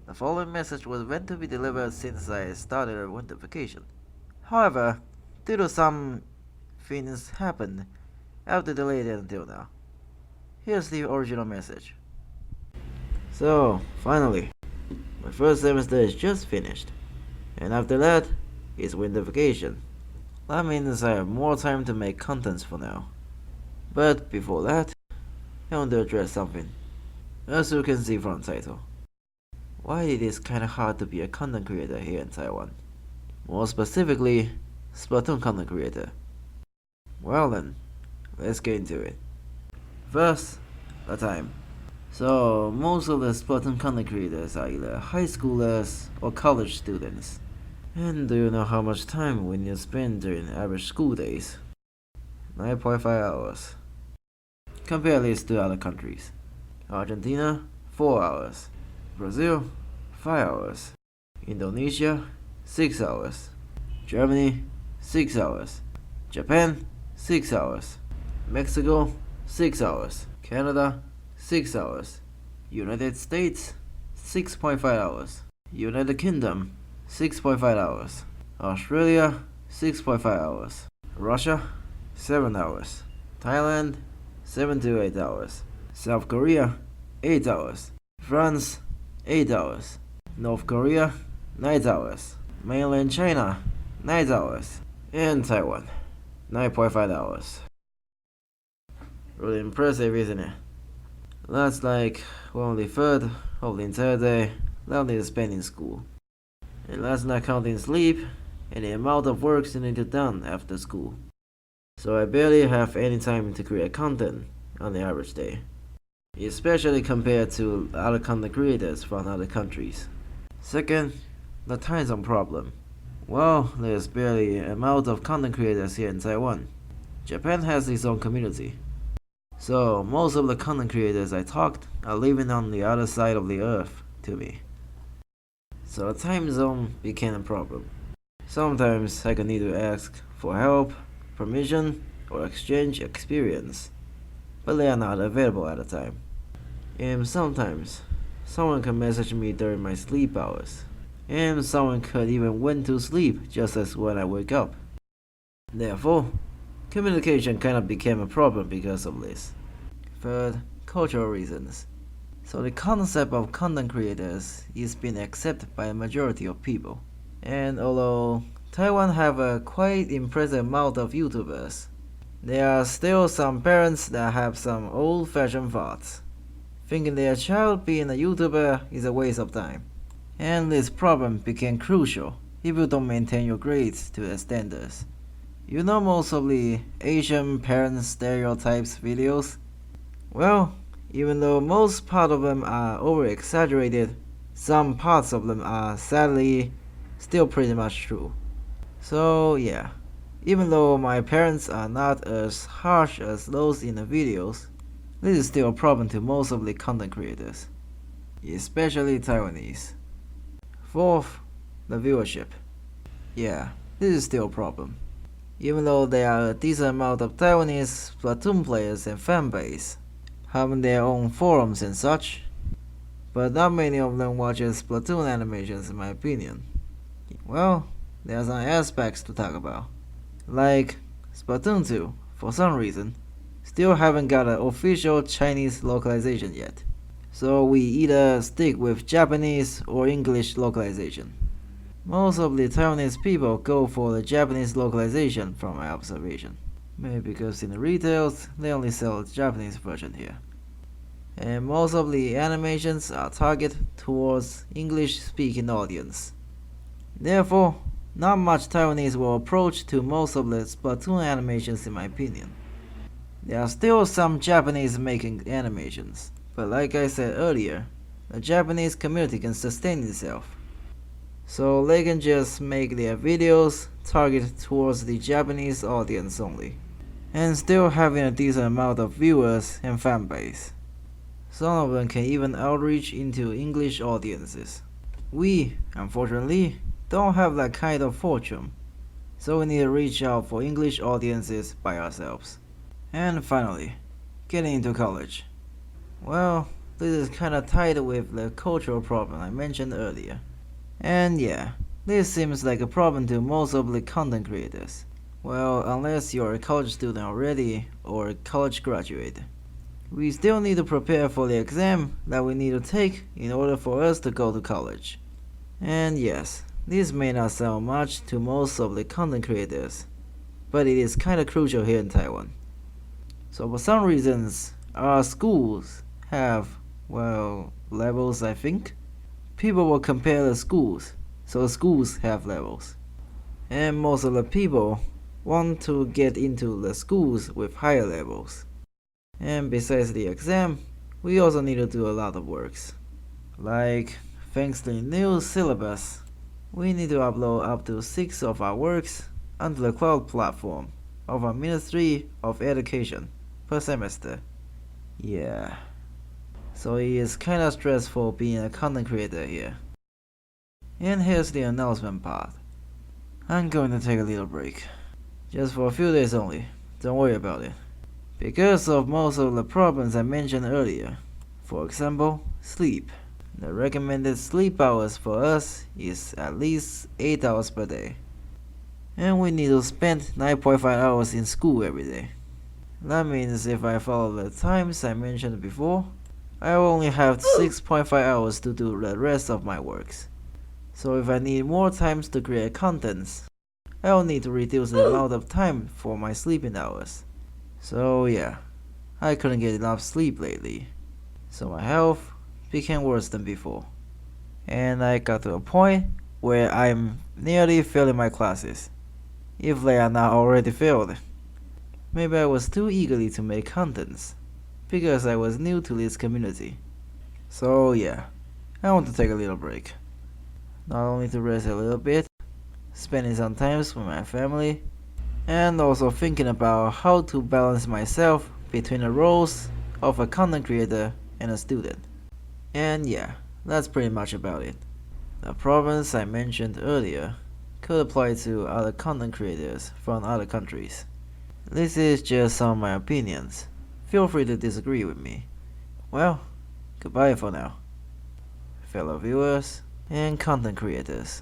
The following message was meant to be delivered since I started a winter vacation. However, due to some things happened, I have to delay it until now. Here's the original message. So, finally, my first semester is just finished, and after that, it's winter vacation. That means I have more time to make contents for now. But before that, I want to address something. As you can see from the title, why it is kinda hard to be a content creator here in Taiwan. More specifically, Splatoon content creator. Well then, let's get into it. First, the time. So, most of the Splatoon content creators are either high schoolers or college students. And do you know how much time we need to spend during average school days? 9.5 hours. Compare this to other countries. Argentina, 4 hours. Brazil, 5 hours. Indonesia, 6 hours. Germany, 6 hours. Japan, 6 hours. Mexico, 6 hours. Canada, 6 hours. United States, 6.5 hours. United Kingdom, 6.5 hours. Australia, 6.5 hours. Russia, 7 hours. Thailand, 7 to 8 hours. South Korea, 8 hours. France, 8 hours. North Korea, 9 hours. Mainland China, 9 hours. And Taiwan, 9.5 hours. Really impressive, isn't it? That's like 1/3 of the entire day that they spend in school. And that's not counting sleep and the amount of work you need to done after school. So I barely have any time to create content on the average day, especially compared to other content creators from other countries. Second, the time zone problem. Well, there's barely an amount of content creators here in Taiwan. Japan has its own community. So most of the content creators I talked are living on the other side of the earth to me. So the time zone became a problem. Sometimes I could need to ask for help, permission, or exchange experience, but they are not available at the time. And sometimes someone can message me during my sleep hours, and someone could even went to sleep just as when I wake up. Therefore, communication kind of became a problem because of this. Third, cultural reasons. So the concept of content creators is being accepted by a majority of people. And although Taiwan have a quite impressive amount of YouTubers, there are still some parents that have some old-fashioned thoughts, thinking their child being a YouTuber is a waste of time. And this problem became crucial if you don't maintain your grades to the standards. You know most of the Asian parent stereotypes videos? Well, even though most part of them are over-exaggerated, some parts of them are sadly still pretty much true. So yeah, even though my parents are not as harsh as those in the videos, this is still a problem to most of the content creators, especially Taiwanese. Fourth, the viewership. Yeah, this is still a problem. Even though there are a decent amount of Taiwanese Splatoon players and fanbase, having their own forums and such, but not many of them watches Splatoon animations in my opinion. Well, there are some aspects to talk about, like Splatoon 2, for some reason, still haven't got an official Chinese localization yet, so we either stick with Japanese or English localization. Most of the Taiwanese people go for the Japanese localization from my observation. Maybe because in the retails, they only sell the Japanese version here. And most of the animations are targeted towards English-speaking audience. Therefore, not much Taiwanese will approach to most of the Splatoon animations in my opinion. There are still some Japanese making animations, but like I said earlier, the Japanese community can sustain itself. So they can just make their videos targeted towards the Japanese audience only, and still having a decent amount of viewers and fan base. Some of them can even outreach into English audiences. We, unfortunately, don't have that kind of fortune, so we need to reach out for English audiences by ourselves. And finally, getting into college. Well, this is kinda tied with the cultural problem I mentioned earlier. And yeah, this seems like a problem to most of the content creators. Well, unless you're a college student already or a college graduate. We still need to prepare for the exam that we need to take in order for us to go to college. And yes, this may not sound much to most of the content creators, but it is kinda crucial here in Taiwan. So for some reasons, our schools have, well, levels I think. People will compare the schools, so schools have levels. And most of the people want to get into the schools with higher levels. And besides the exam, we also need to do a lot of works. Like, thanks to the new syllabus, we need to upload up to 6 of our works onto the cloud platform of our Ministry of Education per semester. Yeah. So it is kinda stressful being a content creator here. And here's the announcement part. I'm going to take a little break. Just for a few days only. Don't worry about it. Because of most of the problems I mentioned earlier. For example, sleep. The recommended sleep hours for us is at least 8 hours per day. And we need to spend 9.5 hours in school every day. That means if I follow the times I mentioned before, I will only have 6.5 hours to do the rest of my works. So if I need more times to create contents, I will need to reduce the amount of time for my sleeping hours. So yeah, I couldn't get enough sleep lately. So my health became worse than before. And I got to a point where I'm nearly failing my classes, if they are not already failed. Maybe I was too eagerly to make contents, because I was new to this community. So yeah, I want to take a little break. Not only to rest a little bit, spending some time with my family, and also thinking about how to balance myself between the roles of a content creator and a student. And yeah, that's pretty much about it. The problems I mentioned earlier could apply to other content creators from other countries. This is just some of my opinions. Feel free to disagree with me. Well, goodbye for now, fellow viewers and content creators.